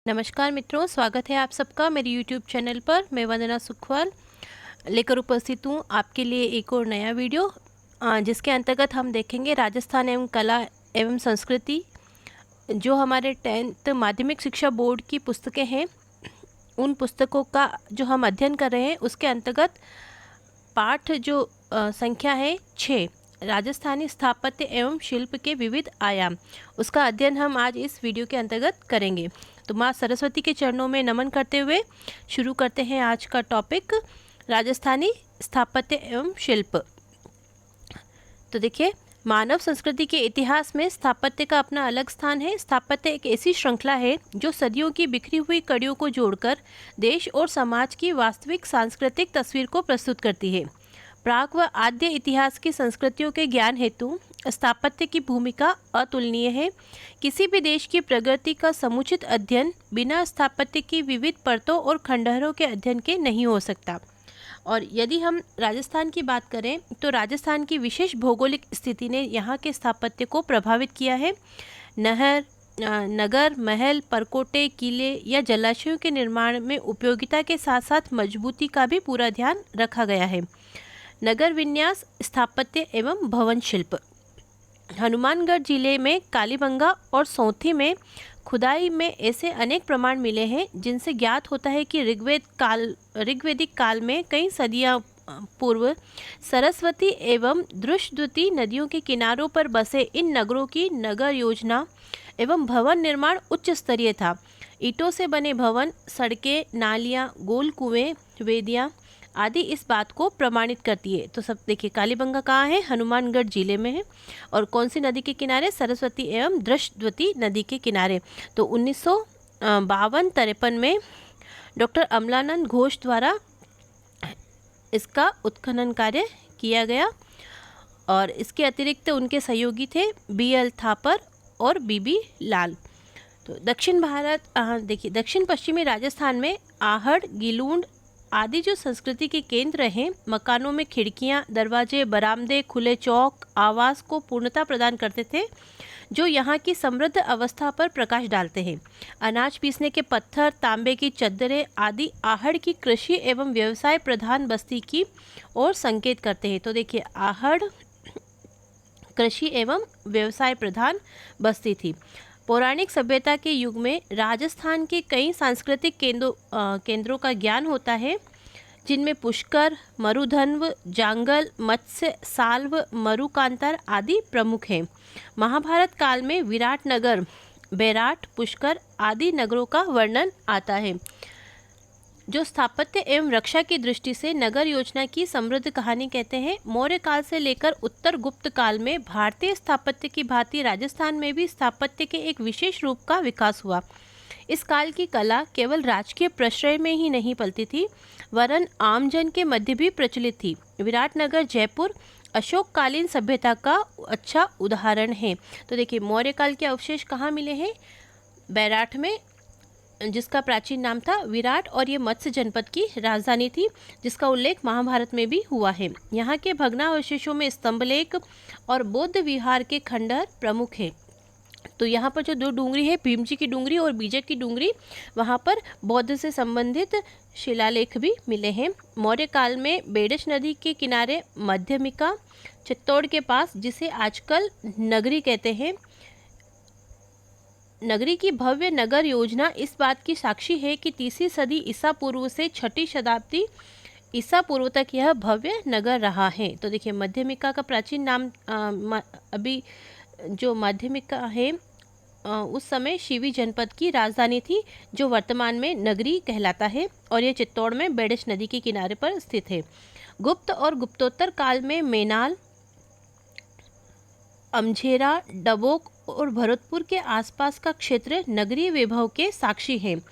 नमस्कार मित्रों, स्वागत है आप सबका मेरे यूट्यूब चैनल पर। मैं वंदना सुखवाल लेकर उपस्थित हूँ आपके लिए एक और नया वीडियो, जिसके अंतर्गत हम देखेंगे राजस्थान एवं कला एवं संस्कृति। जो हमारे 10th माध्यमिक शिक्षा बोर्ड की पुस्तकें हैं, उन पुस्तकों का जो हम अध्ययन कर रहे हैं उसके अंतर्गत पाठ जो संख्या है 6, राजस्थानी स्थापत्य एवं शिल्प के विविध आयाम, उसका अध्ययन हम आज इस वीडियो के अंतर्गत करेंगे। तो माँ सरस्वती के चरणों में नमन करते हुए शुरू करते हैं आज का टॉपिक, राजस्थानी स्थापत्य एवं शिल्प। तो देखिए, मानव संस्कृति के इतिहास में स्थापत्य का अपना अलग स्थान है। स्थापत्य एक ऐसी श्रृंखला है जो सदियों की बिखरी हुई कड़ियों को जोड़कर देश और समाज की वास्तविक सांस्कृतिक तस्वीर को प्रस्तुत करती है। प्राक व आद्य इतिहास की संस्कृतियों के ज्ञान हेतु स्थापत्य की भूमिका अतुलनीय है। किसी भी देश की प्रगति का समुचित अध्ययन बिना स्थापत्य की विविध परतों और खंडहरों के अध्ययन के नहीं हो सकता। और यदि हम राजस्थान की बात करें तो राजस्थान की विशेष भौगोलिक स्थिति ने यहाँ के स्थापत्य को प्रभावित किया है। नगर, महल, परकोटे, किले या जलाशयों के निर्माण में उपयोगिता के साथ साथ मजबूती का भी पूरा ध्यान रखा गया है। नगर विन्यास, स्थापत्य एवं भवन शिल्प। हनुमानगढ़ जिले में कालीबंगा और सौंथी में खुदाई में ऐसे अनेक प्रमाण मिले हैं जिनसे ज्ञात होता है कि ऋग्वेदिक काल में कई सदियां पूर्व सरस्वती एवं दृशद्वती नदियों के किनारों पर बसे इन नगरों की नगर योजना एवं भवन निर्माण उच्च स्तरीय था। ईंटों से बने भवन, सड़कें, नालियाँ, गोल कुएं, वेदियाँ आदि इस बात को प्रमाणित करती है। तो सब देखिए, कालीबंगा कहाँ है? हनुमानगढ़ जिले में है। और कौन सी नदी के किनारे? सरस्वती एवं दृशद्वती नदी के किनारे। तो 1952-53 में डॉक्टर अमलानंद घोष द्वारा इसका उत्खनन कार्य किया गया और इसके अतिरिक्त उनके सहयोगी थे BL थापर और BB लाल। तो दक्षिण पश्चिमी राजस्थान में आहड़, गिलूंड आदि जो संस्कृति के केंद्र हैं, मकानों में खिड़कियां, दरवाजे, बरामदे, खुले चौक आवास को पूर्णता प्रदान करते थे, जो यहाँ की समृद्ध अवस्था पर प्रकाश डालते हैं। अनाज पीसने के पत्थर, तांबे की चद्दरें आदि आहड़ की कृषि एवं व्यवसाय प्रधान बस्ती की ओर संकेत करते हैं। तो देखिए, आहड़ कृषि एवं व्यवसाय प्रधान बस्ती थी। पौराणिक सभ्यता के युग में राजस्थान के कई सांस्कृतिक केंद्रों का ज्ञान होता है, जिनमें पुष्कर, मरुधन्व, जांगल, मत्स्य, साल्व, मरुकांतर आदि प्रमुख हैं। महाभारत काल में विराटनगर, बैराट, पुष्कर आदि नगरों का वर्णन आता है, जो स्थापत्य एवं रक्षा की दृष्टि से नगर योजना की समृद्ध कहानी कहते हैं। मौर्य काल से लेकर उत्तर गुप्त काल में भारतीय स्थापत्य की भांति राजस्थान में भी स्थापत्य के एक विशेष रूप का विकास हुआ। इस काल की कला केवल राजकीय प्रश्रय में ही नहीं पलती थी, वरन आमजन के मध्य भी प्रचलित थी। विराटनगर, जयपुर अशोककालीन सभ्यता का अच्छा उदाहरण है। तो देखिए, मौर्य काल के अवशेष कहाँ मिले हैं? बैराठ में, जिसका प्राचीन नाम था विराट, और ये मत्स्य जनपद की राजधानी थी, जिसका उल्लेख महाभारत में भी हुआ है। यहाँ के भग्नावशेषों में स्तंभलेख और बौद्ध विहार के खंडहर प्रमुख हैं। तो यहाँ पर जो दो डूंगरी है, भीमजी की डूंगरी और बीजक की डूंगरी, वहाँ पर बौद्ध से संबंधित शिलालेख भी मिले हैं। मौर्य काल में बेडश नदी के किनारे मध्यमिका चित्तौड़ के पास, जिसे आजकल नगरी कहते हैं, नगरी की भव्य नगर योजना इस बात की साक्षी है कि 3वीं सदी ईसा पूर्व से 6ठी शताब्दी ईसा पूर्व तक यह भव्य नगर रहा है। तो देखिए, मध्यमिका का प्राचीन नाम अभी जो मध्यमिका है उस समय शिवी जनपद की राजधानी थी, जो वर्तमान में नगरी कहलाता है, और यह चित्तौड़ में बेडश नदी के किनारे पर स्थित है। गुप्त और गुप्तोत्तर काल में मेनाल, अमझेरा, डबोक और भरतपुर के आसपास का क्षेत्र नगरीय वैभव के साक्षी हैं।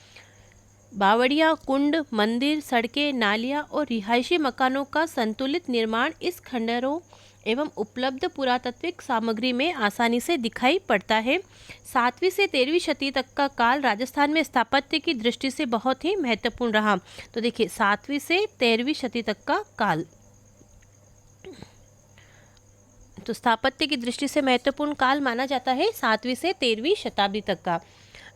बावड़ियाँ, कुंड, मंदिर, सड़कें, नालियाँ और रिहायशी मकानों का संतुलित निर्माण इस खंडहरों एवं उपलब्ध पुरातात्विक सामग्री में आसानी से दिखाई पड़ता है। 7वीं से 13वीं शती तक का काल राजस्थान में स्थापत्य की दृष्टि से बहुत ही महत्वपूर्ण रहा। तो देखिए, 7वीं से 13वीं शती तक का काल, तो स्थापत्य की दृष्टि से महत्वपूर्ण काल माना जाता है 7वीं से 13वीं शताब्दी तक का।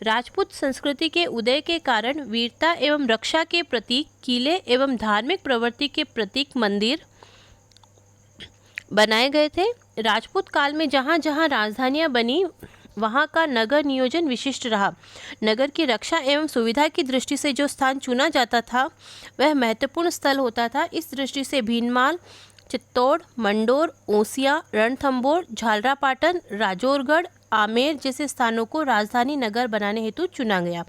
राजपूत संस्कृति के उदय के कारण वीरता एवं रक्षा के प्रतीक किले एवं धार्मिक प्रवृत्ति के प्रतीक मंदिर बनाए गए थे। राजपूत काल में जहाँ जहाँ राजधानियाँ बनी वहाँ का नगर नियोजन विशिष्ट रहा। नगर की रक्षा एवं सुविधा की दृष्टि से जो स्थान चुना जाता था वह महत्वपूर्ण स्थल होता था। इस दृष्टि से भीनमाल, चित्तौड़, मंडोर, ओसियां, रणथंभौर, झालरापाटन, राजौरगढ़, आमेर जैसे स्थानों को राजधानी नगर बनाने हेतु चुना गया।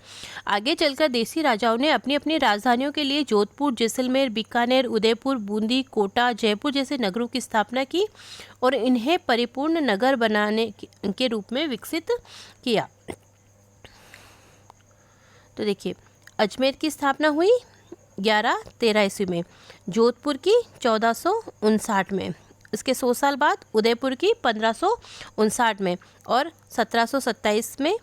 आगे चलकर देसी राजाओं ने अपनी अपनी राजधानियों के लिए जोधपुर, जैसलमेर, बीकानेर, उदयपुर, बूंदी, कोटा, जयपुर जैसे नगरों की स्थापना की और इन्हें परिपूर्ण नगर बनाने के रूप में विकसित किया। तो देखिए, अजमेर की स्थापना हुई 1113 ईस्वी में, जोधपुर की 1459 में, इसके 100 साल बाद उदयपुर की 1559 में और 1727 में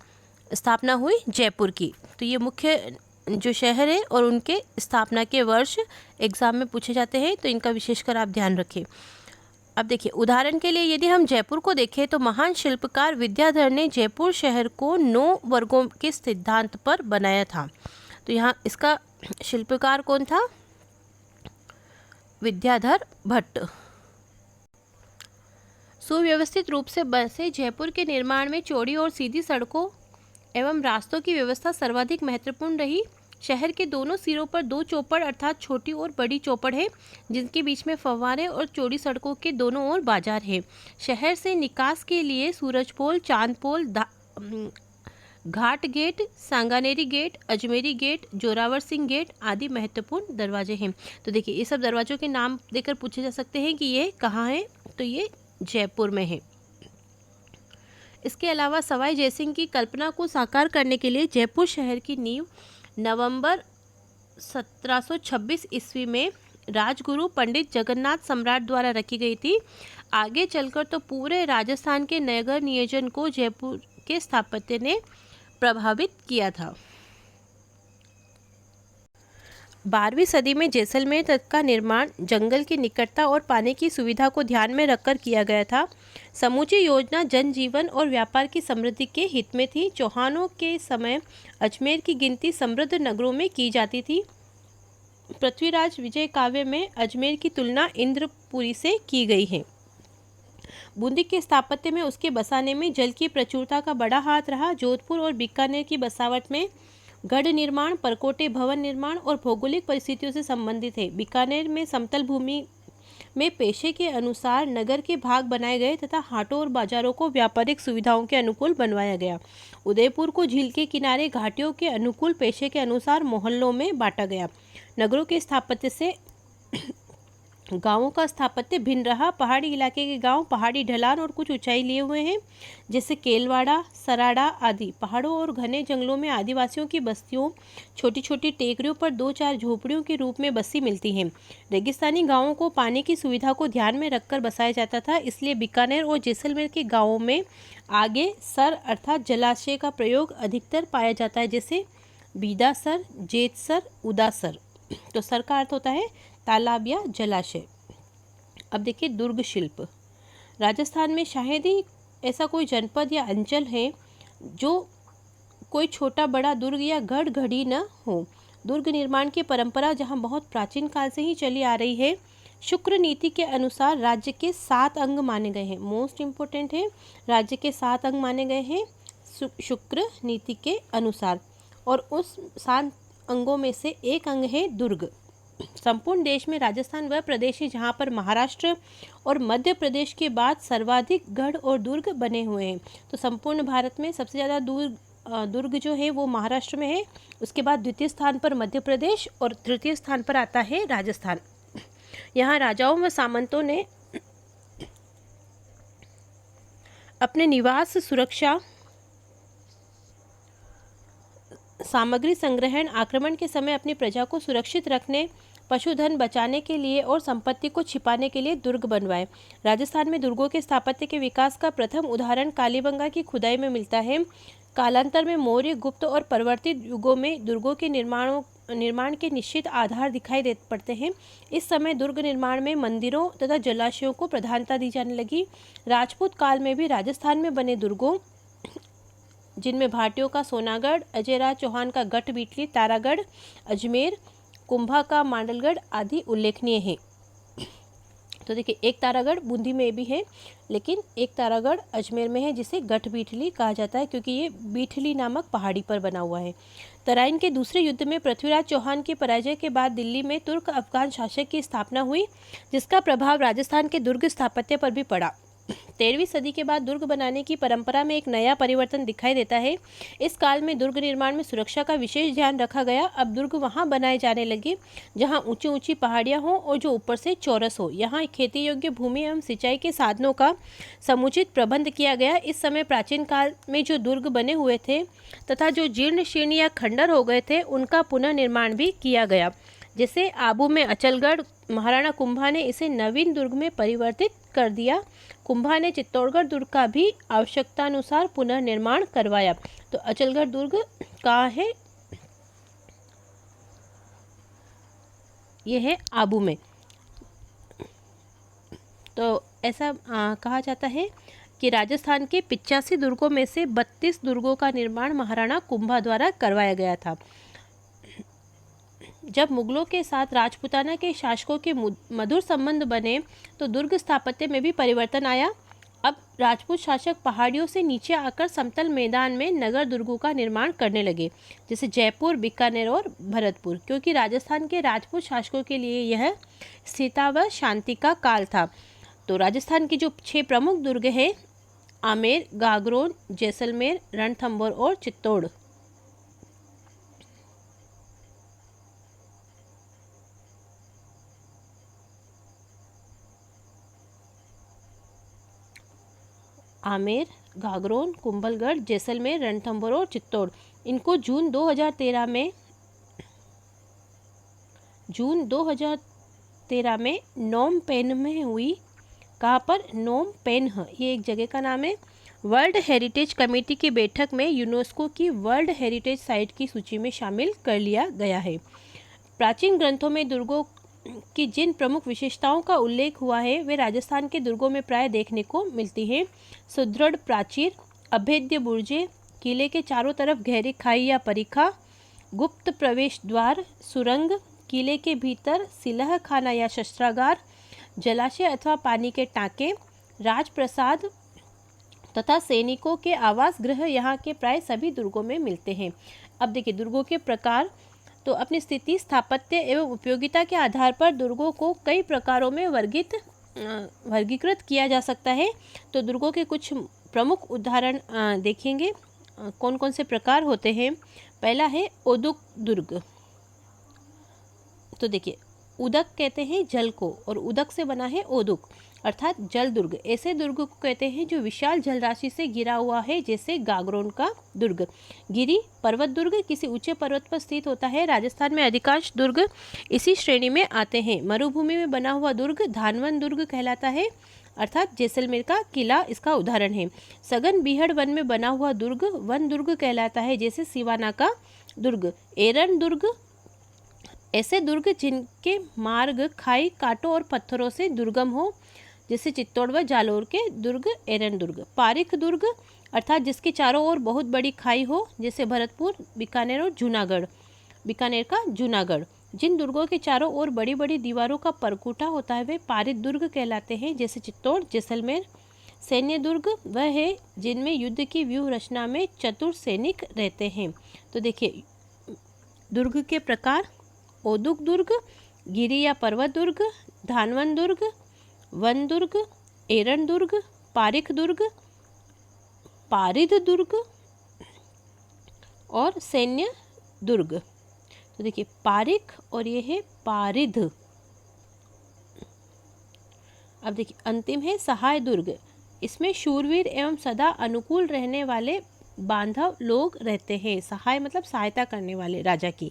स्थापना हुई जयपुर की। तो ये मुख्य जो शहर है और उनके स्थापना के वर्ष एग्जाम में पूछे जाते हैं, तो इनका विशेषकर आप ध्यान रखें। अब देखिए, उदाहरण के लिए यदि हम जयपुर को देखें तो महान शिल्पकार विद्याधर ने जयपुर शहर को 9 वर्गों के सिद्धांत पर बनाया था। तो यहाँ इसका शिल्पकार कौन था? विद्याधर भट्ट। सुव्यवस्थित रूप से बसे जयपुर के निर्माण में चौड़ी और सीधी सड़कों एवं रास्तों की व्यवस्था सर्वाधिक महत्वपूर्ण रही। शहर के दोनों सिरों पर 2 चौपड़ अर्थात छोटी और बड़ी चौपड़ है, जिनके बीच में फव्वारे और चौड़ी सड़कों के दोनों ओर बाजार है। शहर से निकास के लिए Surajpol, Chandpol, Ghat gate, Sanganeri gate, Ajmeri gate, Zorawar Singh gate आदि महत्वपूर्ण दरवाजे हैं। तो देखिए, ये सब दरवाजों के नाम देकर पूछे जा सकते हैं कि ये कहाँ है, तो ये जयपुर में है। इसके अलावा सवाई जयसिंह की कल्पना को साकार करने के लिए जयपुर शहर की नींव नवंबर 1726 ईस्वी में राजगुरु पंडित जगन्नाथ सम्राट द्वारा रखी गई थी। आगे चलकर तो पूरे राजस्थान के नगर नियोजन को जयपुर के स्थापत्य ने प्रभावित किया था। 12वीं सदी में जैसलमेर तक का निर्माण जंगल की निकटता और पानी की सुविधा को ध्यान में रखकर किया गया था। समूची योजना जनजीवन और व्यापार की समृद्धि के हित में थी। चौहानों के समय अजमेर की गिनती समृद्ध नगरों में की जाती थी। पृथ्वीराज विजय काव्य में अजमेर की तुलना इंद्रपुरी से की गई है। बूंदी के स्थापत्य में उसके बसाने में जल की प्रचुरता का बड़ा हाथ रहा। जोधपुर और बीकानेर की बसावट में गढ़ निर्माण, परकोटे भवन निर्माण और भौगोलिक परिस्थितियों से संबंधित है। बीकानेर में समतल भूमि में पेशे के अनुसार नगर के भाग बनाए गए तथा हाटों और बाजारों को व्यापारिक सुविधाओं के अनुकूल बनवाया गया। उदयपुर को झील के किनारे घाटियों के अनुकूल पेशे के अनुसार मोहल्लों में बांटा गया। नगरों के स्थापत्य से गांवों का स्थापत्य भिन्न रहा। पहाड़ी इलाके के गांव पहाड़ी ढलान और कुछ ऊंचाई लिए हुए हैं, जैसे केलवाड़ा, सराड़ा आदि। पहाड़ों और घने जंगलों में आदिवासियों की बस्तियों छोटी छोटी टेकरियों पर 2-4 झोपड़ियों के रूप में बसी मिलती हैं। रेगिस्तानी गांवों को पानी की सुविधा को ध्यान में रखकर बसाया जाता था, इसलिए बीकानेर और जैसलमेर के गाँवों में आगे सर अर्थात जलाशय का प्रयोग अधिकतर पाया जाता है, जैसे बीदासर, जेतसर, उदासर। तो सर का अर्थ होता है तालाब या जलाशय। अब देखिए, दुर्ग शिल्प। राजस्थान में शायद ही ऐसा कोई जनपद या अंचल है जो कोई छोटा बड़ा दुर्ग या गढ़ घड़ी न हो। दुर्ग निर्माण की परंपरा जहां बहुत प्राचीन काल से ही चली आ रही है। शुक्र नीति के अनुसार राज्य के 7 अंग माने गए हैं। मोस्ट इम्पोर्टेंट है, राज्य के 7 अंग माने गए हैं शुक्र नीति के अनुसार, और उस 7 अंगों में से एक अंग है दुर्ग। संपूर्ण देश में राजस्थान वह प्रदेश है जहाँ पर महाराष्ट्र और मध्य प्रदेश के बाद सर्वाधिक गढ़ और दुर्ग बने हुए हैं। तो संपूर्ण भारत में सबसे ज़्यादा दुर्ग जो है वो महाराष्ट्र में है। उसके बाद द्वितीय स्थान पर मध्य प्रदेश और तृतीय स्थान पर आता है राजस्थान। यहाँ राजाओं व सामंतों ने अपने निवास, सुरक्षा, सामग्री संग्रहण, आक्रमण के समय अपनी प्रजा को सुरक्षित रखने, पशुधन बचाने के लिए और संपत्ति को छिपाने के लिए दुर्ग बनवाए। राजस्थान में दुर्गों के स्थापत्य के विकास का प्रथम उदाहरण कालीबंगा की खुदाई में मिलता है। कालांतर में मौर्य, गुप्त और परिवर्तित युगों में दुर्गों के निर्माण के निश्चित आधार दिखाई दे पड़ते हैं। इस समय दुर्ग निर्माण में मंदिरों तथा जलाशयों को प्रधानता दी जाने लगी। राजपूत काल में भी राजस्थान में बने दुर्गों जिनमें भाटियों का सोनागढ़, अजयराज चौहान का गढ़ बीटली, तारागढ़, अजमेर, कुंभा का मांडलगढ़ आदि उल्लेखनीय हैं। तो देखिए, एक तारागढ़ बूंदी में भी है, लेकिन एक तारागढ़ अजमेर में है जिसे गढ़ बीटली कहा जाता है, क्योंकि ये बीटली नामक पहाड़ी पर बना हुआ है। तराइन के दूसरे युद्ध में पृथ्वीराज चौहान की पराजय के बाद दिल्ली में तुर्क अफगान शासक की स्थापना हुई, जिसका प्रभाव राजस्थान के दुर्ग स्थापत्य पर भी पड़ा। 13वीं सदी के बाद दुर्ग बनाने की परंपरा में एक नया परिवर्तन दिखाई देता है। इस काल में दुर्ग निर्माण में सुरक्षा का विशेष ध्यान रखा गया। अब दुर्ग वहां बनाए जाने लगे जहां ऊंची ऊंची पहाड़ियां हों और जो ऊपर से चौरस हो। यहां खेती योग्य भूमि एवं सिंचाई के साधनों का समुचित प्रबंध किया गया। इस समय प्राचीन काल में जो दुर्ग बने हुए थे तथा जो जीर्ण शीर्ण या खंडर हो गए थे, उनका पुनर्निर्माण भी किया गया। जैसे आबू में अचलगढ़, महाराणा कुंभा ने इसे नवीन दुर्ग में परिवर्तित कर दिया। कुंभा ने चित्तौड़गढ़ दुर्ग का भी आवश्यकतानुसार पुनर्निर्माण करवाया। तो अचलगढ़ दुर्ग कहाँ है? यह है आबू में। तो ऐसा कहा जाता है कि राजस्थान के 85 दुर्गों में से 32 दुर्गों का निर्माण महाराणा कुंभा द्वारा करवाया गया था। जब मुगलों के साथ राजपूताना के शासकों के मधुर संबंध बने तो दुर्ग स्थापत्य में भी परिवर्तन आया। अब राजपूत शासक पहाड़ियों से नीचे आकर समतल मैदान में नगर दुर्गों का निर्माण करने लगे, जैसे जयपुर, बीकानेर और भरतपुर, क्योंकि राजस्थान के राजपूत शासकों के लिए यह स्थिरता व शांति का काल था। तो राजस्थान की जो 6 प्रमुख दुर्ग है, आमेर, गागरोन, जैसलमेर, रणथंभौर और चित्तौड़। आमेर, गागरोन, कुंभलगढ़, जैसलमेर, रणथंभौर और चित्तौड़, इनको जून 2013 में नोम पेन में हुई। कहाँ पर? नोम पेन, ये एक जगह का नाम है। वर्ल्ड हेरिटेज कमेटी की बैठक में यूनेस्को की वर्ल्ड हेरिटेज साइट की सूची में शामिल कर लिया गया है। प्राचीन ग्रंथों में दुर्गों की जिन प्रमुख विशेषताओं का उल्लेख हुआ है वे राजस्थान के दुर्गों में प्राय देखने को मिलती हैं। सुदृढ़ प्राचीर, अभेद्य बुर्जे, किले के चारों तरफ गहरी खाई या परिखा, गुप्त प्रवेश द्वार, सुरंग, किले के भीतर सिलह खाना या शस्त्रागार, जलाशय अथवा पानी के टाँके, राजप्रसाद तथा सैनिकों के आवास गृह यहाँ के प्राय सभी दुर्गों में मिलते हैं। अब देखिए, दुर्गों के प्रकार। तो अपनी स्थिति, स्थापत्य एवं उपयोगिता के आधार पर दुर्गों को कई प्रकारों में वर्गीकृत किया जा सकता है। तो दुर्गों के कुछ प्रमुख उदाहरण देखेंगे, कौन कौन से प्रकार होते हैं। पहला है ओदुक दुर्ग। तो देखिए, उदक कहते हैं जल को और उदक से बना है ओदुक, अर्थात जल दुर्ग। ऐसे दुर्ग को कहते हैं जो विशाल जलराशि से घिरा हुआ है, जैसे गागरोन का दुर्ग। गिरी पर्वत दुर्ग किसी ऊंचे पर्वत पर स्थित होता है। राजस्थान में अधिकांश दुर्ग इसी श्रेणी में आते हैं। मरुभूमि में बना हुआ दुर्ग धानवन दुर्ग कहलाता है, अर्थात जैसलमेर का किला इसका उदाहरण है। सघन बीहड़ वन में बना हुआ दुर्ग वन दुर्ग कहलाता है, जैसे सिवाना का दुर्ग। एरन दुर्ग ऐसे दुर्ग जिनके मार्ग खाई, कांटों और पत्थरों से दुर्गम हो, जैसे चित्तौड़ व जालोर के दुर्ग एरन दुर्ग। पारिख दुर्ग अर्थात जिसके चारों ओर बहुत बड़ी खाई हो, जैसे भरतपुर, बीकानेर और जूनागढ़। बीकानेर का जूनागढ़। जिन दुर्गों के चारों ओर बड़ी बड़ी दीवारों का परकुटा होता है वे पारित दुर्ग कहलाते हैं, जैसे चित्तौड़, जैसलमेर। सैन्य दुर्ग वह है जिनमें युद्ध की व्यूह रचना में चतुर सैनिक रहते हैं। तो देखिए, दुर्ग के प्रकार: ओदुक दुर्ग, गिरी या पर्वत दुर्ग, धानवन दुर्ग, वन दुर्ग, एरन दुर्ग, पारिख दुर्ग, पारिद दुर्ग और सैन्य दुर्ग। तो देखिए, पारिख और ये है पारिद। अब देखिए, अंतिम है सहाय दुर्ग। इसमें शूरवीर एवं सदा अनुकूल रहने वाले बांधव लोग रहते हैं। सहाय मतलब सहायता करने वाले राजा की।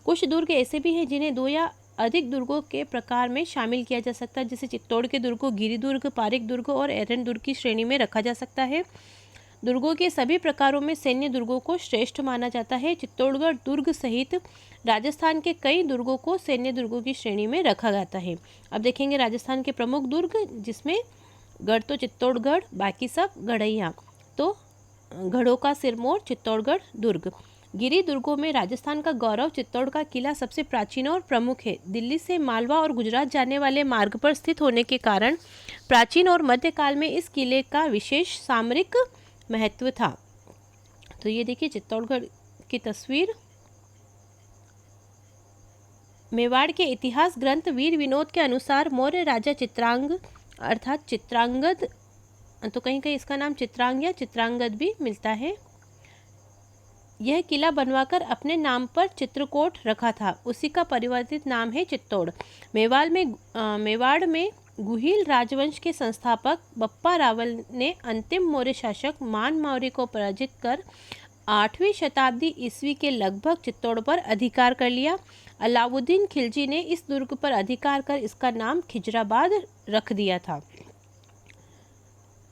कुछ दुर्ग ऐसे भी हैं जिन्हें 2 या अधिक दुर्गों के प्रकार में शामिल किया जा सकता है, जैसे चित्तौड़ के दुर्ग को गिरी दुर्ग, पारिक दुर्ग और एरन दुर्ग की श्रेणी में रखा जा सकता है। दुर्गों के सभी प्रकारों में सैन्य दुर्गों को श्रेष्ठ माना जाता है। चित्तौड़गढ़ दुर्ग सहित राजस्थान के कई दुर्गों को सैन्य दुर्गों की श्रेणी में रखा जाता है। अब देखेंगे राजस्थान के प्रमुख दुर्ग, जिसमें गढ़ तो चित्तौड़गढ़, बाकी सब गढ़ैया। तो गढ़ों का सिरमौर चित्तौड़गढ़ दुर्ग। गिरी दुर्गों में राजस्थान का गौरव चित्तौड़ का किला सबसे प्राचीन और प्रमुख है। दिल्ली से मालवा और गुजरात जाने वाले मार्ग पर स्थित होने के कारण प्राचीन और मध्यकाल में इस किले का विशेष सामरिक महत्व था। तो ये देखिए चित्तौड़गढ़ की तस्वीर। मेवाड़ के इतिहास ग्रंथ वीर विनोद के अनुसार मौर्य राजा चित्रांग अर्थात चित्रांगद, तो कहीं कहीं इसका नाम चित्रांग या चित्रांगद भी मिलता है, यह किला बनवाकर अपने नाम पर चित्रकोट रखा था। उसी का परिवर्तित नाम है चित्तौड़। मेवाड़ में गुहिल राजवंश के संस्थापक बप्पा रावल ने अंतिम मौर्य शासक मान मौर्य को पराजित कर 8वीं शताब्दी ईस्वी के लगभग चित्तौड़ पर अधिकार कर लिया। अलाउद्दीन खिलजी ने इस दुर्ग पर अधिकार कर इसका नाम खिजराबाद रख दिया था।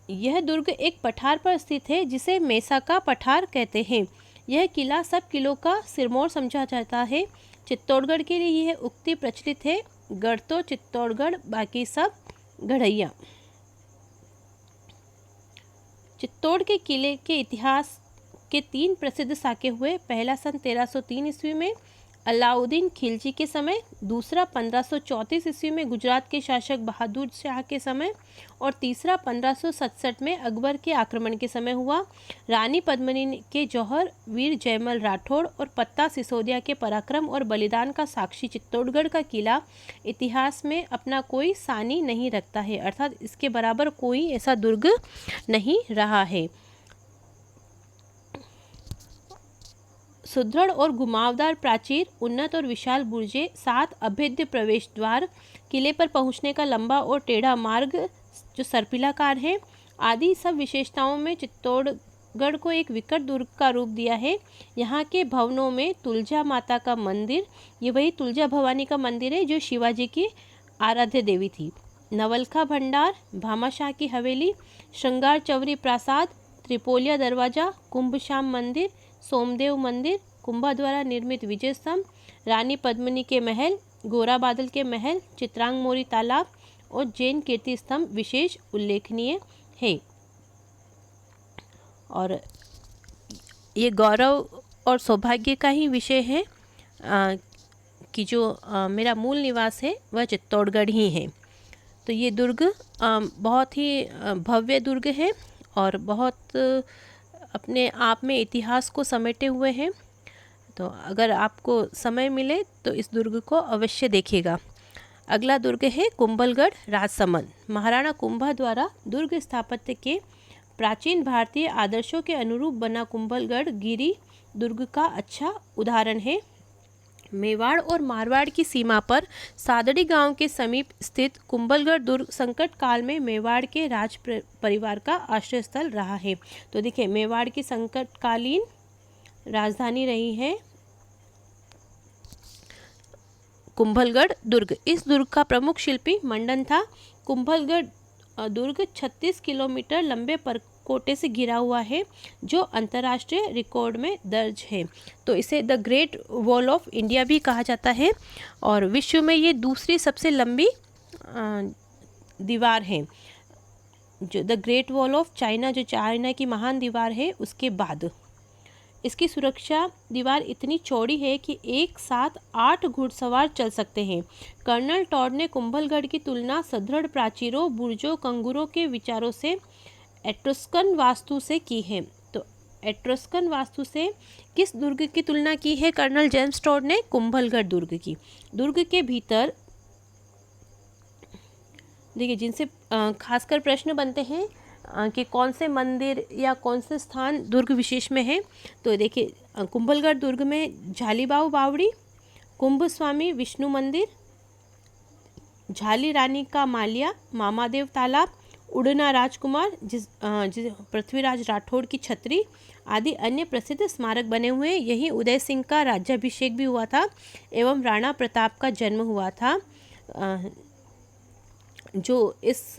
यह दुर्ग एक पठार पर स्थित है जिसे मेसा का पठार कहते हैं। यह किला सब किलों का सिरमौर समझा जाता है। चित्तौड़गढ़ के लिए यह उक्ति प्रचलित है, गढ़ तो चित्तौड़गढ़ बाकी सब गढ़ैया। चित्तौड़ के किले के इतिहास के 3 प्रसिद्ध साके हुए। पहला सन 1303 ईस्वी में अलाउद्दीन खिलजी के समय, दूसरा 1534 ईस्वी में गुजरात के शासक बहादुर शाह के समय और तीसरा 1567 में अकबर के आक्रमण के समय हुआ। रानी पद्मिनी के जौहर, वीर जयमल राठौड़ और पत्ता सिसोदिया के पराक्रम और बलिदान का साक्षी चित्तौड़गढ़ का किला इतिहास में अपना कोई सानी नहीं रखता है, अर्थात इसके बराबर कोई ऐसा दुर्ग नहीं रहा है। सुदृढ़ और घुमावदार प्राचीर, उन्नत और विशाल बुर्जे, 7 अभेद्य प्रवेश द्वार, किले पर पहुंचने का लंबा और टेढ़ा मार्ग जो सर्पिलाकार है, आदि सब विशेषताओं में चित्तौड़गढ़ को एक विकट दुर्ग का रूप दिया है। यहाँ के भवनों में तुलजा माता का मंदिर, ये वही तुलजा भवानी का मंदिर है जो शिवाजी की आराध्य देवी थी। नवलखा भंडार, भामाशाह की हवेली, श्रृंगार चौरी प्रासाद, त्रिपोलिया दरवाजा, कुंभश्याम मंदिर, सोमदेव मंदिर, कुंभा द्वारा निर्मित विजय स्तंभ, रानी पद्मिनी के महल, गोरा बादल के महल, चित्रांग मोरी तालाब और जैन कीर्ति स्तंभ विशेष उल्लेखनीय है। और ये गौरव और सौभाग्य का ही विषय है कि जो मेरा मूल निवास है वह चित्तौड़गढ़ ही है। तो ये दुर्ग बहुत ही भव्य दुर्ग है और बहुत अपने आप में इतिहास को समेटे हुए हैं। तो अगर आपको समय मिले तो इस दुर्ग को अवश्य देखिएगा। अगला दुर्ग है कुंभलगढ़ राजसमंद। महाराणा कुंभा द्वारा दुर्ग स्थापत्य के प्राचीन भारतीय आदर्शों के अनुरूप बना कुंभलगढ़ गिरी दुर्ग का अच्छा उदाहरण है। मेवाड़ और मारवाड़ की सीमा पर सादड़ी गांव के समीप स्थित कुंभलगढ़ दुर्ग संकट काल में मेवाड़ के राज परिवार का आश्रय स्थल रहा है। तो देखिए मेवाड़ की संकटकालीन राजधानी रही है कुंभलगढ़ दुर्ग। इस दुर्ग का प्रमुख शिल्पी मंडन था। कुंभलगढ़ दुर्ग 36 किलोमीटर लंबे परकोटे से घिरा हुआ है जो अंतर्राष्ट्रीय रिकॉर्ड में दर्ज है। तो इसे the great wall of India भी कहा जाता है और विश्व में ये दूसरी सबसे लंबी दीवार है। जो the great wall of China, जो चाइना की महान दीवार है, उसके बाद इसकी सुरक्षा दीवार इतनी चौड़ी है कि एक साथ 8 घुड़सवार चल सकते हैं। कर्नल टॉड ने कुंभलगढ़ की तुलना सुदृढ़ प्राचीरों, बुर्जों, कंगूरों के विचारों से एट्रुस्कन वास्तु से की है। तो एट्रुस्कन वास्तु से किस दुर्ग की तुलना की है कर्नल जेम्स टॉड ने? कुंभलगढ़ दुर्ग की। दुर्ग के भीतर देखिए जिनसे खासकर प्रश्न बनते हैं कि कौन से मंदिर या कौन से स्थान दुर्ग विशेष में है। तो देखिए कुंभलगढ़ दुर्ग में झालीबाव बावड़ी, कुंभ स्वामी विष्णु मंदिर, झाली रानी का मालिया, मामादेव तालाब, उड़ना राजकुमार जिस पृथ्वीराज राठौड़ की छतरी आदि अन्य प्रसिद्ध स्मारक बने हुए हैं। यही उदय सिंह का राज्याभिषेक भी हुआ था एवं राणा प्रताप का जन्म हुआ था। जो इस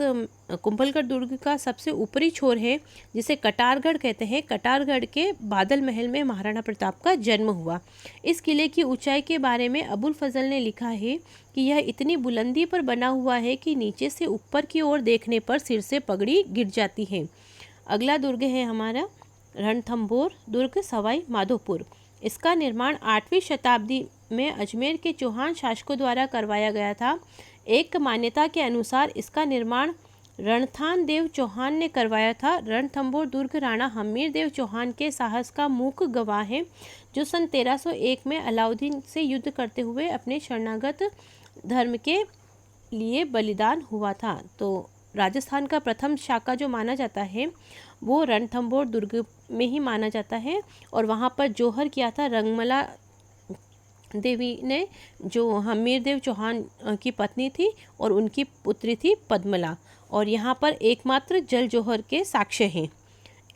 कुंभलगढ़ दुर्ग का सबसे ऊपरी छोर है जिसे कटारगढ़ कहते हैं, कटारगढ़ के बादल महल में महाराणा प्रताप का जन्म हुआ। इस किले की ऊंचाई के बारे में अबुल फजल ने लिखा है कि यह इतनी बुलंदी पर बना हुआ है कि नीचे से ऊपर की ओर देखने पर सिर से पगड़ी गिर जाती है। अगला दुर्ग है हमारा रणथंभौर दुर्ग सवाई माधोपुर। इसका निर्माण 8वीं शताब्दी में अजमेर के चौहान शासकों द्वारा करवाया गया था। एक मान्यता के अनुसार इसका निर्माण रणथान देव चौहान ने करवाया था। रणथंभौर दुर्ग राणा हमीर देव चौहान के साहस का मूक गवाह है, जो सन 1301 में अलाउद्दीन से युद्ध करते हुए अपने शरणागत धर्म के लिए बलिदान हुआ था। तो राजस्थान का प्रथम शाका जो माना जाता है वो रणथंभौर दुर्ग में ही माना जाता है, और वहाँ पर जोहर किया था रंगमला देवी ने, जो हमीर देव चौहान की पत्नी थी और उनकी पुत्री थी पद्मला, और यहाँ पर एकमात्र जल जोहर के साक्ष्य हैं।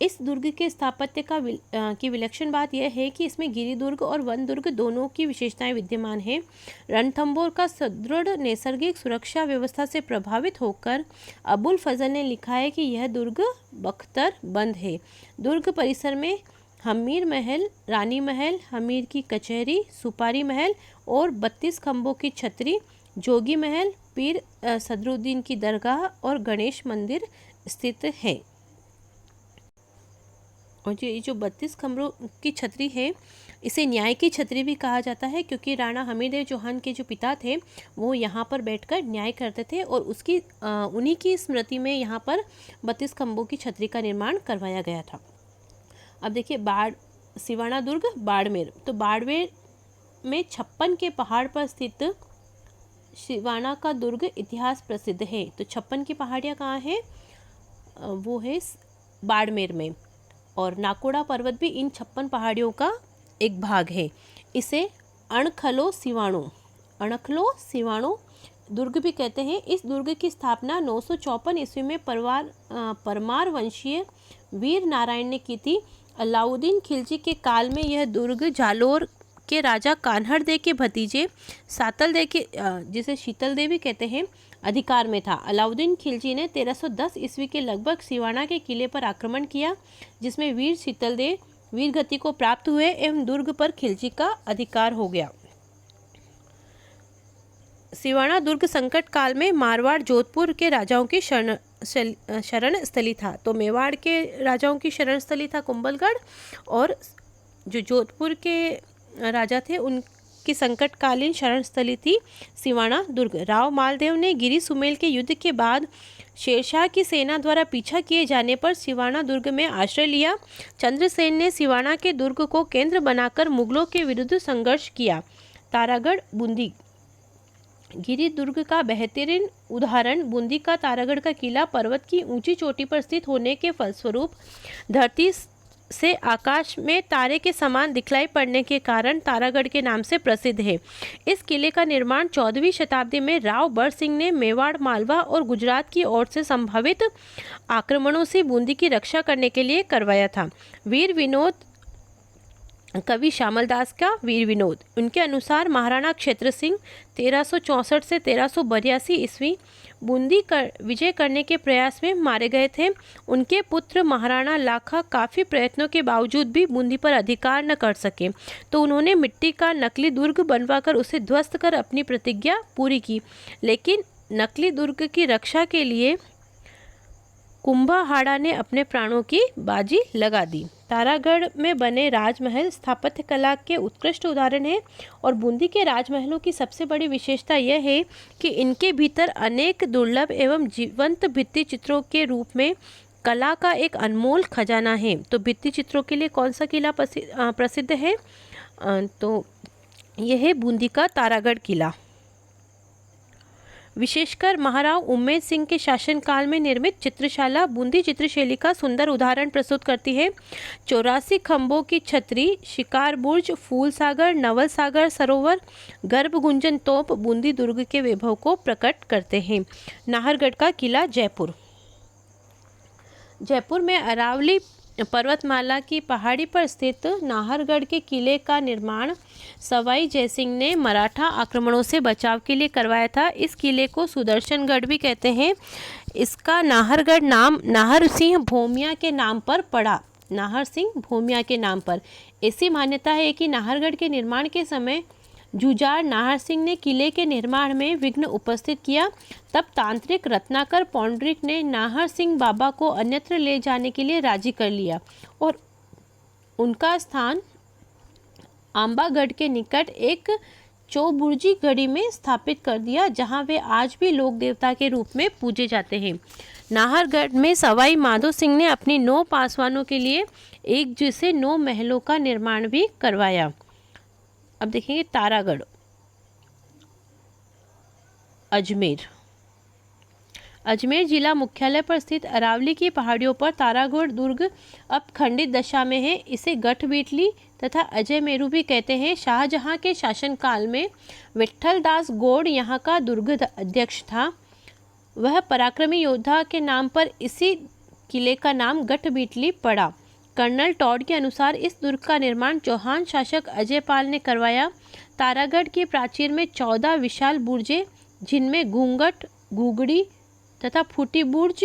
इस दुर्ग के स्थापत्य की विलक्षण बात यह है कि इसमें गिरी दुर्ग और वन दुर्ग दोनों की विशेषताएं विद्यमान हैं। रणथंभौर का सुदृढ़ नैसर्गिक सुरक्षा व्यवस्था से प्रभावित होकर अबुल फजल ने लिखा है कि यह दुर्ग बख्तर बंद है। दुर्ग परिसर में हमीर महल, रानी महल, हमीर की कचहरी, सुपारी महल और 32 खंभों की छतरी, जोगी महल, पीर सदरुद्दीन की दरगाह और गणेश मंदिर स्थित है। और ये जो 32 खंभों की छतरी है, इसे न्याय की छतरी भी कहा जाता है, क्योंकि राणा हमीरदेव चौहान के जो पिता थे वो यहाँ पर बैठकर न्याय करते थे, और उन्हीं की स्मृति में यहाँ पर 32 खंभों की छतरी का निर्माण करवाया गया था। अब देखिए सिवाना दुर्ग बाड़मेर। तो बाड़मेर में 56 के पहाड़ पर स्थित सिवाना का दुर्ग इतिहास प्रसिद्ध है। तो 56 की पहाड़ियाँ कहाँ हैं? वो है बाड़मेर में, और नाकोड़ा पर्वत भी इन 56 पहाड़ियों का एक भाग है। इसे अणखलो सिवाणो दुर्ग भी कहते हैं। इस दुर्ग की स्थापना 954 ईस्वी में परमार वंशीय वीर नारायण ने की थी। अलाउद्दीन खिलजी के काल में यह दुर्ग जालोर के राजा कान्हड़ दे के भतीजे सातल दे के, जिसे शीतल दे भी कहते हैं, अधिकार में था। अलाउद्दीन खिलजी ने 1310 ईस्वी के लगभग सिवाना के किले पर आक्रमण किया, जिसमें वीर शीतल दे वीर गति को प्राप्त हुए एवं दुर्ग पर खिलजी का अधिकार हो गया। सिवाना दुर्ग संकट काल में मारवाड़ जोधपुर के राजाओं की शरण स्थली था। तो मेवाड़ के राजाओं की शरण स्थली था कुंभलगढ़, और जो जोधपुर के राजा थे उनकी संकटकालीन शरण स्थली थी सिवाना दुर्ग। राव मालदेव ने गिरी सुमेल के युद्ध के बाद शेरशाह की सेना द्वारा पीछा किए जाने पर सिवाना दुर्ग में आश्रय लिया। चंद्रसेन ने सिवाना के दुर्ग को केंद्र बनाकर मुगलों के विरुद्ध संघर्ष किया। तारागढ़ बूंदी। गिरी दुर्ग का बेहतरीन उदाहरण बूंदी का तारागढ़ का किला पर्वत की ऊंची चोटी पर स्थित होने के फलस्वरूप धरती से आकाश में तारे के समान दिखलाई पड़ने के कारण तारागढ़ के नाम से प्रसिद्ध है। इस किले का निर्माण 14वीं शताब्दी में राव बर सिंह ने मेवाड़, मालवा और गुजरात की ओर से संभावित आक्रमणों से बूंदी की रक्षा करने के लिए करवाया था। वीर विनोद, कवि श्यामल दास का वीर विनोद, उनके अनुसार महाराणा क्षेत्र सिंह 1364 से 1382 ईस्वी बूंदी विजय करने के प्रयास में मारे गए थे। उनके पुत्र महाराणा लाखा काफ़ी प्रयत्नों के बावजूद भी बूंदी पर अधिकार न कर सके, तो उन्होंने मिट्टी का नकली दुर्ग बनवाकर उसे ध्वस्त कर अपनी प्रतिज्ञा पूरी की। लेकिन नकली दुर्ग की रक्षा के लिए कुंभाहाड़ा ने अपने प्राणों की बाजी लगा दी। तारागढ़ में बने राजमहल स्थापत्य कला के उत्कृष्ट उदाहरण हैं, और बूंदी के राजमहलों की सबसे बड़ी विशेषता यह है कि इनके भीतर अनेक दुर्लभ एवं जीवंत भित्ति चित्रों के रूप में कला का एक अनमोल खजाना है। तो भित्ति चित्रों के लिए कौन सा किला प्रसिद्ध है? तो यह है बूंदी का तारागढ़ किला। विशेषकर महाराव उम्मेद सिंह के शासनकाल में निर्मित चित्रशाला बूंदी चित्रशैली का सुंदर उदाहरण प्रस्तुत करती है। 84 खंभों की छतरी, शिकार बुर्ज, फूल सागर, नवल सागर सरोवर, गर्भ गुंजन तोप बूंदी दुर्ग के वैभव को प्रकट करते हैं। नाहरगढ़ का किला जयपुर। जयपुर में अरावली पर्वतमाला की पहाड़ी पर स्थित नाहरगढ़ के किले का निर्माण सवाई जयसिंह ने मराठा आक्रमणों से बचाव के लिए करवाया था। इस किले को सुदर्शनगढ़ भी कहते हैं। इसका नाहरगढ़ नाम नाहर सिंह भोमिया के नाम पर पड़ा। नाहर सिंह भोमिया के नाम पर। ऐसी मान्यता है कि नाहरगढ़ के निर्माण के समय जुझार नाहर सिंह ने किले के निर्माण में विघ्न उपस्थित किया। तब तांत्रिक रत्नाकर पौंडरिक ने नाहर सिंह बाबा को अन्यत्र ले जाने के लिए राजी कर लिया, और उनका स्थान आंबागढ़ के निकट एक चौबुर्जी गढ़ी में स्थापित कर दिया, जहां वे आज भी लोक देवता के रूप में पूजे जाते हैं। नाहरगढ़ में सवाई माधो सिंह ने अपनी 9 पासवानों के लिए एक जैसे 9 महलों का निर्माण भी करवाया। अब देखेंगे तारागढ़, अजमेर। अजमेर जिला मुख्यालय पर स्थित अरावली की पहाड़ियों पर तारागढ़ दुर्ग अब खंडित दशा में है। इसे गठबीटली तथा अजय मेरू भी कहते हैं। शाहजहां के शासनकाल में विट्ठल दास गौड़ यहाँ का दुर्ग अध्यक्ष था। वह पराक्रमी योद्धा के नाम पर इसी किले का नाम गठबीटली पड़ा। कर्नल टॉड के अनुसार इस दुर्ग का निर्माण चौहान शासक अजयपाल ने करवाया। तारागढ़ की प्राचीर में 14 विशाल बुर्जें, जिनमें घूंघट, घुगड़ी तथा फूटी बुर्ज,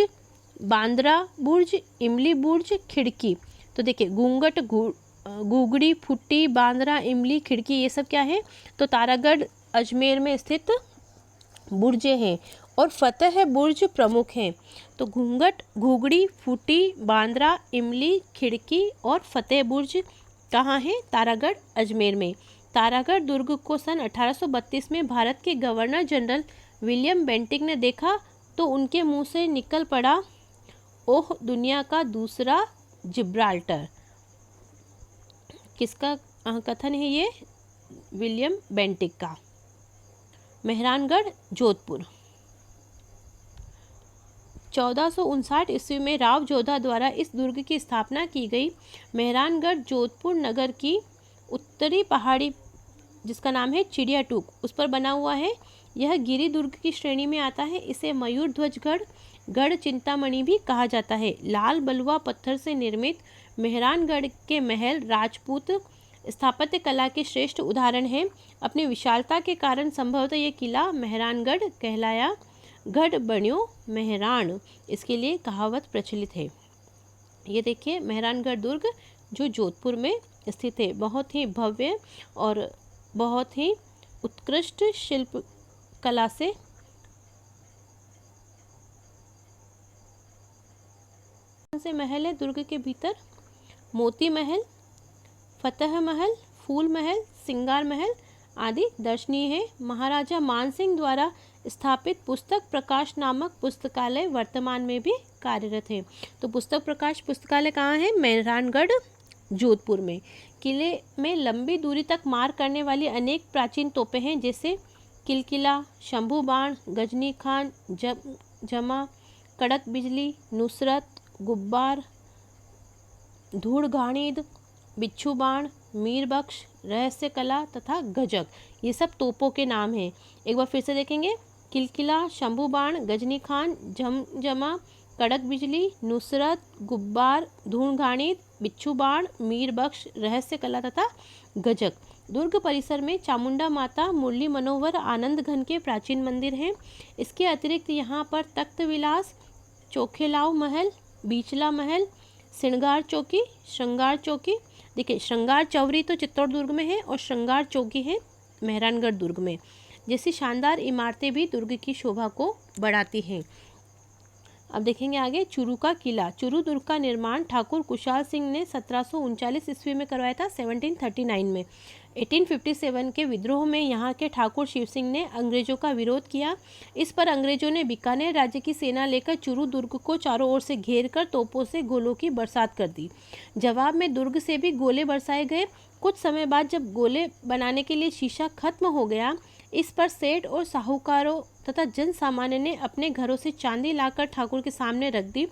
बांद्रा बुर्ज, इमली बुर्ज, खिड़की। तो देखिए घूंघट, घुगड़ी, फुट्टी, बांद्रा, इमली, खिड़की, ये सब क्या है? तो तारागढ़ अजमेर में स्थित बुर्जें हैं और फतेह बुर्ज प्रमुख हैं। तो घूंघट, घुगड़ी, फूटी, बांद्रा, इमली, खिड़की और फतेह बुर्ज कहाँ हैं? तारागढ़ अजमेर में। तारागढ़ दुर्ग को सन 1832 में भारत के गवर्नर जनरल विलियम बेंटिक ने देखा तो उनके मुंह से निकल पड़ा, ओह दुनिया का दूसरा जिब्राल्टर। किसका कथन है ये? विलियम बेंटिक का। मेहरानगढ़, जोधपुर। 1459 ईस्वी में राव जोधा द्वारा इस दुर्ग की स्थापना की गई। मेहरानगढ़ जोधपुर नगर की उत्तरी पहाड़ी, जिसका नाम है चिड़िया टूक, उस पर बना हुआ है। यह गिरी दुर्ग की श्रेणी में आता है। इसे मयूर ध्वज गढ़ चिंतामणि भी कहा जाता है। लाल बलुआ पत्थर से निर्मित मेहरानगढ़ के महल राजपूत स्थापत्य कला के श्रेष्ठ उदाहरण हैं। अपनी विशालता के कारण संभवतः ये किला मेहरानगढ़ कहलाया। गढ़ बण्यो मेहरान, इसके लिए कहावत प्रचलित है। ये देखिए मेहरानगढ़ दुर्ग जो जोधपुर में स्थित है, बहुत ही भव्य और बहुत ही उत्कृष्ट शिल्प कला से महल है। दुर्ग के भीतर मोती महल, फतेह महल, फूल महल, सिंगार महल आदि दर्शनीय है। महाराजा मानसिंह द्वारा स्थापित पुस्तक प्रकाश नामक पुस्तकालय वर्तमान में भी कार्यरत है। तो पुस्तक प्रकाश पुस्तकालय कहाँ है? मेहरानगढ़ जोधपुर में। किले में लंबी दूरी तक मार करने वाली अनेक प्राचीन तोपें हैं, जैसे किलकिला, शंभू बाण, गजनी खान, जमा, कड़क बिजली, नुसरत, गुब्बार, धूड़ घाणीद, बिच्छू बाण, मीर बख्श, रहस्य कला तथा गजक, ये सब तोपों के नाम हैं। एक बार फिर से देखेंगे, किलकिला, शंभू बाण, गजनी खान, जमा, कड़क बिजली, नुसरत, गुब्बार, धूण घाणीद, बिच्छू बाण, मीर बख्श, रहस्य कला तथा गजक। दुर्ग परिसर में चामुंडा माता, मुरली मनोहर, आनंद घन के प्राचीन मंदिर हैं। इसके अतिरिक्त यहाँ पर तख्त विलास, चोखेलाव महल, बीचला महल, श्रृंगार चौकी, श्रृंगार चौकी, देखिए श्रृंगार चौरी तो चित्तौड़ दुर्ग में है और श्रृंगार चौकी है मेहरानगढ़ दुर्ग में, जैसी शानदार इमारतें भी दुर्ग की शोभा को बढ़ाती हैं। अब देखेंगे आगे चूरू का किला। चूरू दुर्ग का निर्माण ठाकुर कुशाल सिंह ने 1739 ईस्वी में करवाया था, 1739 में। 1857 के विद्रोह में यहाँ के ठाकुर शिव सिंह ने अंग्रेजों का विरोध किया। इस पर अंग्रेजों ने बीकानेर राज्य की सेना लेकर चूरू दुर्ग को चारों ओर से घेर कर तोपों से गोलों की बरसात कर दी। जवाब में दुर्ग से भी गोले बरसाए गए। कुछ समय बाद जब गोले बनाने के लिए शीशा खत्म हो गया, इस पर सेठ और साहूकारों तथा जन सामान्य ने अपने घरों से चांदी लाकर ठाकुर के सामने रख दी।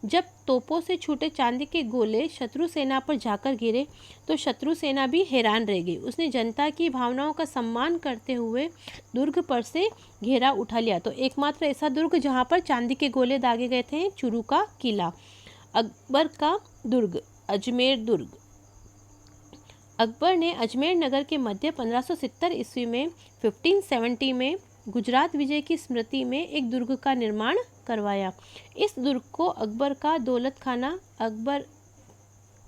जब तोपों से छूटे चांदी के गोले शत्रु सेना पर जाकर गिरे तो शत्रु सेना भी हैरान रह गई। उसने जनता की भावनाओं का सम्मान करते हुए दुर्ग पर से घेरा उठा लिया। तो एकमात्र ऐसा दुर्ग जहां पर चांदी के गोले दागे गए थे, चूरू का किला। अकबर का दुर्ग, अजमेर दुर्ग। अकबर ने अजमेर नगर के मध्य 1570 ईस्वी में 1570 में गुजरात विजय की स्मृति में एक दुर्ग का निर्माण करवाया। इस दुर्ग को अकबर का दौलत खाना, अकबर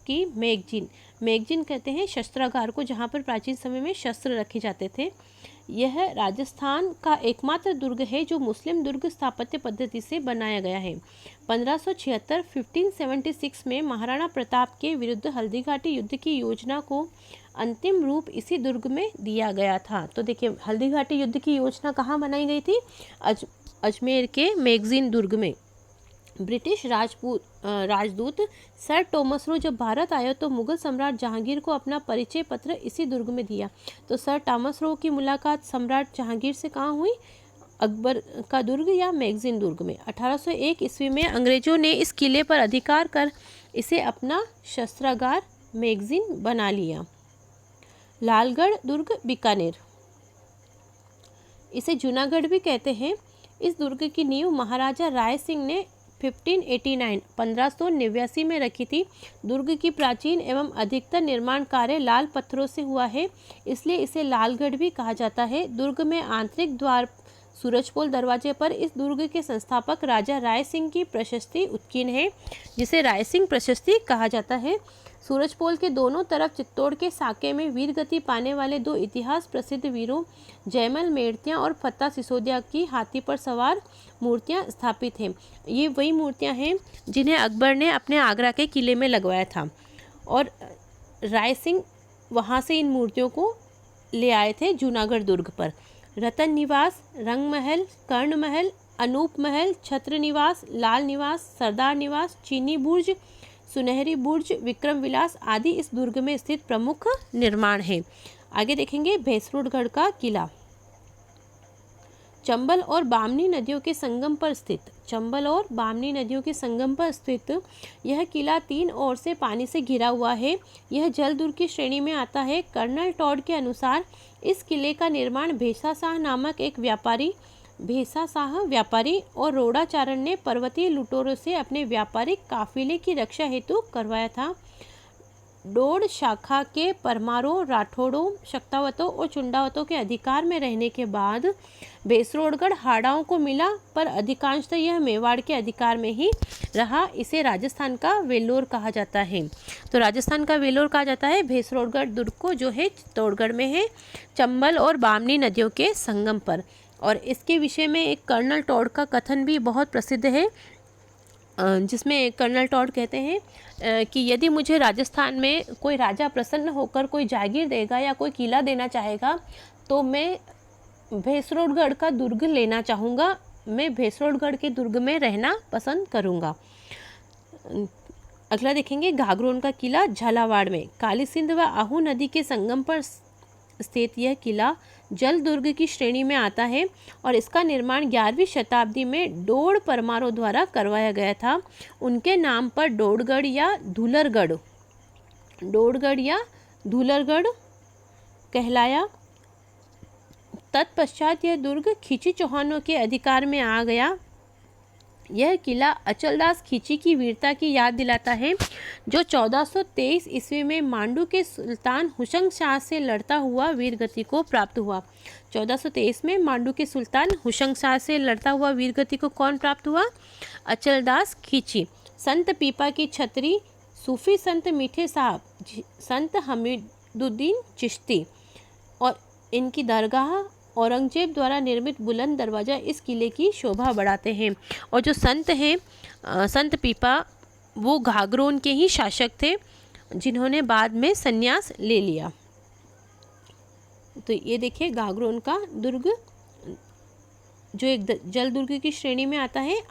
की मैगजीन, मैगजीन कहते हैं शस्त्रागार को, जहाँ पर प्राचीन समय में शस्त्र रखे जाते थे। यह राजस्थान का एकमात्र दुर्ग है जो मुस्लिम दुर्ग स्थापत्य पद्धति से बनाया गया है। 1576 में महाराणा प्रताप के विरुद्ध हल्दीघाटी युद्ध की योजना को अंतिम रूप इसी दुर्ग में दिया गया था। तो देखिए, हल्दीघाटी युद्ध की योजना कहाँ बनाई गई थी? अजमेर के मैगजीन दुर्ग में। ब्रिटिश राजदूत सर टॉमस रो जब भारत आया तो मुगल सम्राट जहांगीर को अपना परिचय पत्र इसी दुर्ग में दिया। तो सर टॉमस रो की मुलाकात सम्राट जहांगीर से कहाँ हुई? अकबर का दुर्ग या मैगजीन दुर्ग में। 1801 ईस्वी में अंग्रेजों ने इस किले पर अधिकार कर इसे अपना शस्त्रागार मैगजीन बना लिया। लालगढ़ दुर्ग बीकानेर, इसे जूनागढ़ भी कहते हैं। इस दुर्ग की नींव महाराजा राय सिंह ने 1589 में रखी थी। दुर्ग की प्राचीन एवं अधिकतर निर्माण कार्य लाल पत्थरों से हुआ है, इसलिए इसे लालगढ़ भी कहा जाता है। दुर्ग में आंतरिक द्वार सूरजपोल दरवाजे पर इस दुर्ग के संस्थापक राजा राय सिंह की प्रशस्ति उत्कीर्ण है, जिसे राय सिंह प्रशस्ति कहा जाता है। सूरजपोल के दोनों तरफ चित्तौड़ के साके में वीरगति पाने वाले दो इतिहास प्रसिद्ध वीरों जयमल मेड़तिया और फत्ता सिसोदिया की हाथी पर सवार मूर्तियां स्थापित हैं। ये वही मूर्तियां हैं जिन्हें अकबर ने अपने आगरा के किले में लगवाया था, और राय सिंह वहाँ से इन मूर्तियों को ले आए थे जूनागढ़ दुर्ग पर। रतन निवास, रंग महल, कर्ण महल, अनूप महल, छत्र निवास, लाल निवास, सरदार निवास, चीनी बुर्ज, सुनहरी बुर्ज, विक्रम विलास आदि इस दुर्ग में स्थित प्रमुख निर्माण हैं। आगे देखेंगे भैंसरोडगढ़ का किला। चंबल और बामनी नदियों के संगम पर स्थित, चंबल और बामनी नदियों के संगम पर स्थित यह किला 3 ओर से पानी से घिरा हुआ है। यह जल दुर्ग की श्रेणी में आता है। कर्नल टॉड के अनुसार इस किले का निर्माण भेसा शाह नामक एक व्यापारी और रोडाचारण ने पर्वतीय लुटेरों से अपने व्यापारिक काफिले की रक्षा हेतु करवाया था। डोड शाखा के परमारों, राठौड़ों, शक्तावतों और चुंडावतों के अधिकार में रहने के बाद भैंसरोडगढ़ हाड़ाओं को मिला, पर अधिकांशतः यह मेवाड़ के अधिकार में ही रहा। इसे राजस्थान का वेल्लोर कहा जाता है। तो राजस्थान का वेल्लोर कहा जाता है भैंसरोडगढ़ दुर्ग को, जो है चित्तौड़गढ़ में है, चंबल और बामनी नदियों के संगम पर। और इसके विषय में एक कर्नल टॉड का कथन भी बहुत प्रसिद्ध है, जिसमें कर्नल टॉड कहते हैं कि यदि मुझे राजस्थान में कोई राजा प्रसन्न होकर कोई जागीर देगा या कोई किला देना चाहेगा तो मैं भैंसरोडगढ़ का दुर्ग लेना चाहूँगा, मैं भैंसरोडगढ़ के दुर्ग में रहना पसंद करूँगा। अगला देखेंगे घाघरोन का किला झालावाड़ में। काली सिंध व आहू नदी के संगम पर स्थित यह किला जल दुर्ग की श्रेणी में आता है और इसका निर्माण 11वीं शताब्दी में डोड परमारों द्वारा करवाया गया था। उनके नाम पर डोडगढ़ या धूलरगढ़ कहलाया। तत्पश्चात यह दुर्ग खींची चौहानों के अधिकार में आ गया। यह किला अचलदास खींची की वीरता की याद दिलाता है, जो 1423 ईस्वी में मांडू के सुल्तान हुसंग शाह से लड़ता हुआ वीरगति को प्राप्त हुआ। 1423 में मांडू के सुल्तान हुसंग शाह से लड़ता हुआ वीरगति को कौन प्राप्त हुआ? अचलदास खींची। संत पीपा की छतरी, सूफी संत मीठे साहब, संत हमीदुद्दीन चिश्ती और इनकी दरगाह, औरंगजेब द्वारा निर्मित बुलंद दरवाज़ा इस किले की शोभा बढ़ाते हैं। और जो संत हैं, संत पीपा, वो घाघरोन के ही शासक थे, जिन्होंने बाद में संन्यास ले लिया। तो ये देखिए घाघरोन का दुर्ग, जो एक जल दुर्ग की श्रेणी में आता है।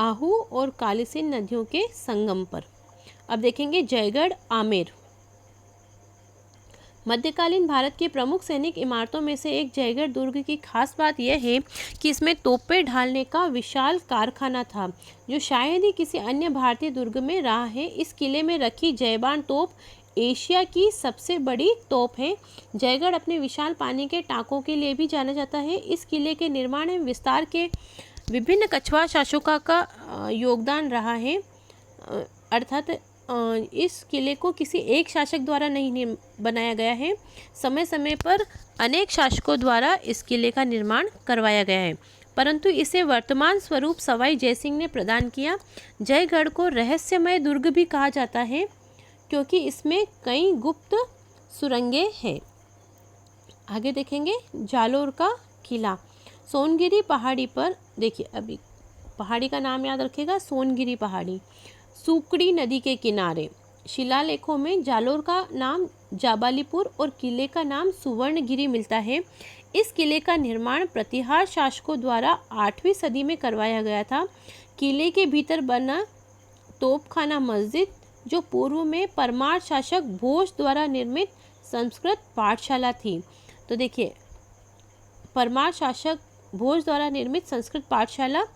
आहू और कालीसिंध नदियों के संगम पर। अब देखेंगे जयगढ़ आमेर। मध्यकालीन भारत की प्रमुख सैनिक इमारतों में से एक जयगढ़ दुर्ग की खास बात यह है कि इसमें तोपें ढालने का विशाल कारखाना था, जो शायद ही किसी अन्य भारतीय दुर्ग में रहा है। इस किले में रखी जयबान तोप एशिया की सबसे बड़ी तोप है। जयगढ़ अपने विशाल पानी के टाँकों के लिए भी जाना जाता है। इस किले के निर्माण एवं विस्तार के विभिन्न कछवाहा शासकों का योगदान रहा है, अर्थात इस किले को किसी एक शासक द्वारा नहीं बनाया गया है, समय समय पर अनेक शासकों द्वारा इस किले का निर्माण करवाया गया है। परंतु इसे वर्तमान स्वरूप सवाई जयसिंह ने प्रदान किया। जयगढ़ को रहस्यमय दुर्ग भी कहा जाता है क्योंकि इसमें कई गुप्त सुरंगें हैं। आगे देखेंगे जालोर का किला। सोनगिरी पहाड़ी पर, देखिए अभी पहाड़ी का नाम याद रखिएगा, सोनगिरी पहाड़ी, सुकड़ी नदी के किनारे। शिलालेखों में जालोर का नाम जाबालीपुर और किले का नाम सुवर्णगिरी मिलता है। इस किले का निर्माण प्रतिहार शासकों द्वारा 8वीं सदी में करवाया गया था। किले के भीतर बना तोपखाना मस्जिद, जो पूर्व में परमार शासक भोज द्वारा निर्मित संस्कृत पाठशाला थी। तो देखिए परमार शासक भोज द्वारा निर्मित संस्कृत पाठशाला,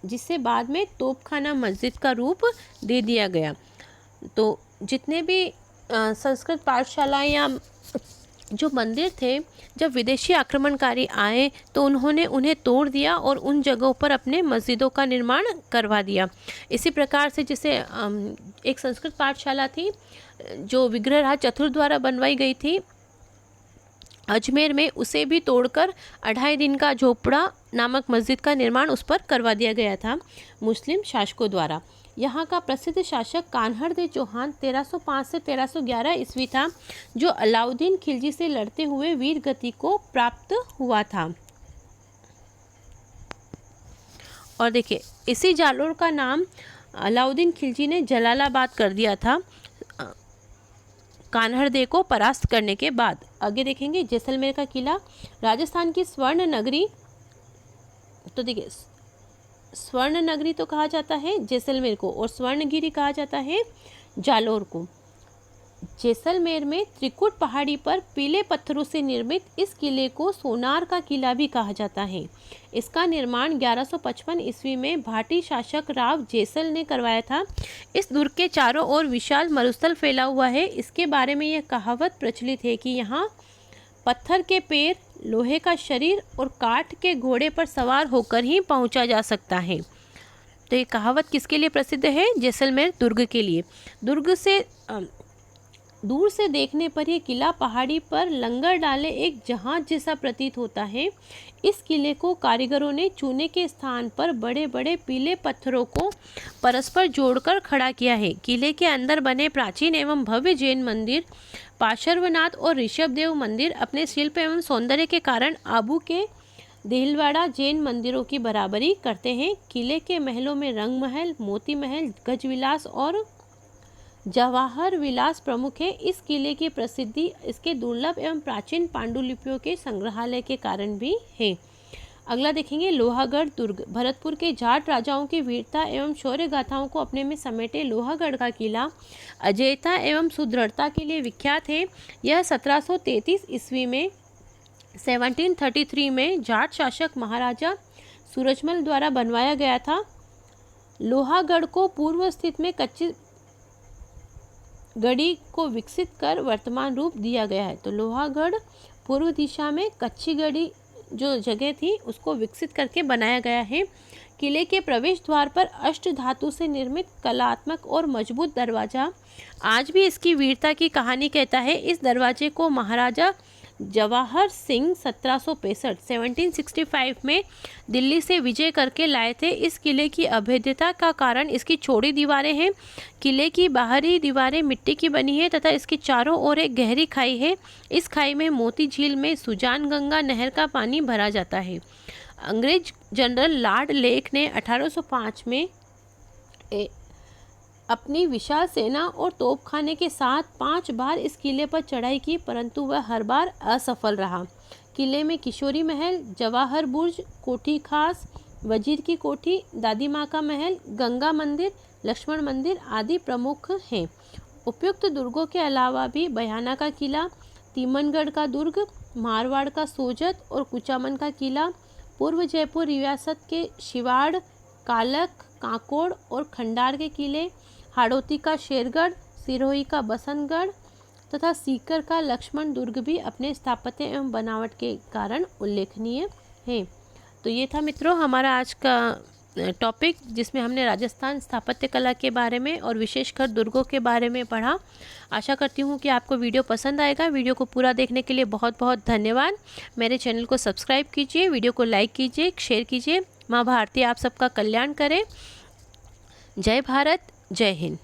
जिसे बाद में तोपखाना मस्जिद का रूप दे दिया गया। तो जितने भी संस्कृत पाठशाला या जो मंदिर थे, जब विदेशी आक्रमणकारी आए तो उन्होंने उन्हें तोड़ दिया और उन जगहों पर अपने मस्जिदों का निर्माण करवा दिया। इसी प्रकार से जैसे एक संस्कृत पाठशाला थी जो विग्रहराज चतुर्थ द्वारा बनवाई गई थी अजमेर में, उसे भी तोड़कर 2.5 दिन का झोपड़ा नामक मस्जिद का निर्माण उस पर करवा दिया गया था मुस्लिम शासकों द्वारा। यहाँ का प्रसिद्ध शासक कान्हड़देव चौहान 1305 से 1311 ईस्वी था, जो अलाउद्दीन खिलजी से लड़ते हुए वीर गति को प्राप्त हुआ था। और देखिए इसी जालोर का नाम अलाउद्दीन खिलजी ने जलालाबाद कर दिया था कान्हड़देव को परास्त करने के बाद। आगे देखेंगे जैसलमेर का किला। राजस्थान की स्वर्ण नगरी, तो देखिए स्वर्ण नगरी तो कहा जाता है जैसलमेर को और स्वर्णगिरी कहा जाता है जालोर को। जैसलमेर में त्रिकुट पहाड़ी पर पीले पत्थरों से निर्मित इस किले को सोनार का किला भी कहा जाता है। इसका निर्माण 1155 ईस्वी में भाटी शासक राव जैसल ने करवाया था। इस दुर्ग के चारों ओर विशाल मरुस्थल फैला हुआ है। इसके बारे में यह कहावत प्रचलित है कि यहाँ पत्थर के पैर, लोहे का शरीर और काठ के घोड़े पर सवार होकर ही पहुंचा जा सकता है। तो ये कहावत किसके लिए प्रसिद्ध है? जैसलमेर दुर्ग के लिए। दुर्ग से दूर से देखने पर यह किला पहाड़ी पर लंगर डाले एक जहाज जैसा प्रतीत होता है। इस किले को कारीगरों ने चूने के स्थान पर बड़े बड़े पीले पत्थरों को परस्पर जोड़कर खड़ा किया है। किले के अंदर बने प्राचीन एवं भव्य जैन मंदिर पार्श्वनाथ और ऋषभदेव मंदिर अपने शिल्प एवं सौंदर्य के कारण आबू के देहलवाड़ा जैन मंदिरों की बराबरी करते हैं। किले के महलों में रंग महल, मोती महल, गजविलास और जवाहर विलास प्रमुख है। इस किले की प्रसिद्धि इसके दुर्लभ एवं प्राचीन पांडुलिपियों के संग्रहालय के कारण भी है। अगला देखेंगे लोहागढ़ दुर्ग। भरतपुर के जाट राजाओं की वीरता एवं शौर्य गाथाओं को अपने में समेटे लोहागढ़ का किला अजेयता एवं सुदृढ़ता के लिए विख्यात है। यह 1733 ईस्वी में 1733 में जाट शासक महाराजा सूरजमल द्वारा बनवाया गया था। लोहागढ़ को पूर्व स्थित में कच्ची गढ़ी को विकसित कर वर्तमान रूप दिया गया है। तो लोहागढ़ पूर्व दिशा में कच्ची गढ़ी जो जगह थी उसको विकसित करके बनाया गया है। किले के प्रवेश द्वार पर अष्ट धातु से निर्मित कलात्मक और मजबूत दरवाजा आज भी इसकी वीरता की कहानी कहता है। इस दरवाजे को महाराजा जवाहर सिंह 1765 में दिल्ली से विजय करके लाए थे। इस किले की अभेद्यता का कारण इसकी चौड़ी दीवारें हैं। किले की बाहरी दीवारें मिट्टी की बनी है तथा इसके चारों ओर एक गहरी खाई है। इस खाई में मोती झील में सुजान गंगा नहर का पानी भरा जाता है। अंग्रेज जनरल लॉर्ड लेक ने 1805 में अपनी विशाल सेना और तोपखाने के साथ 5 बार इस किले पर चढ़ाई की, परंतु वह हर बार असफल रहा। किले में किशोरी महल, जवाहर बुर्ज, कोठी खास, वजीर की कोठी, दादी माँ का महल, गंगा मंदिर, लक्ष्मण मंदिर आदि प्रमुख हैं। उपयुक्त दुर्गों के अलावा भी बयाना का किला, तीमनगढ़ का दुर्ग, मारवाड़ का सोजत और कुचामन का किला, पूर्व जयपुर रियासत के शिवाड़, कालक, काकोड़ और खंडार के किले, हाड़ौती का शेरगढ़, सिरोही का बसंतगढ़ तथा सीकर का लक्ष्मण दुर्ग भी अपने स्थापत्य एवं बनावट के कारण उल्लेखनीय हैं। तो ये था मित्रों हमारा आज का टॉपिक जिसमें हमने राजस्थान स्थापत्य कला के बारे में और विशेषकर दुर्गों के बारे में पढ़ा। आशा करती हूँ कि आपको वीडियो पसंद आएगा। वीडियो को पूरा देखने के लिए बहुत बहुत धन्यवाद। मेरे चैनल को सब्सक्राइब कीजिए, वीडियो को लाइक कीजिए, शेयर कीजिए। माँ भारती आप सबका कल्याण करे। जय भारत, जय हिंद।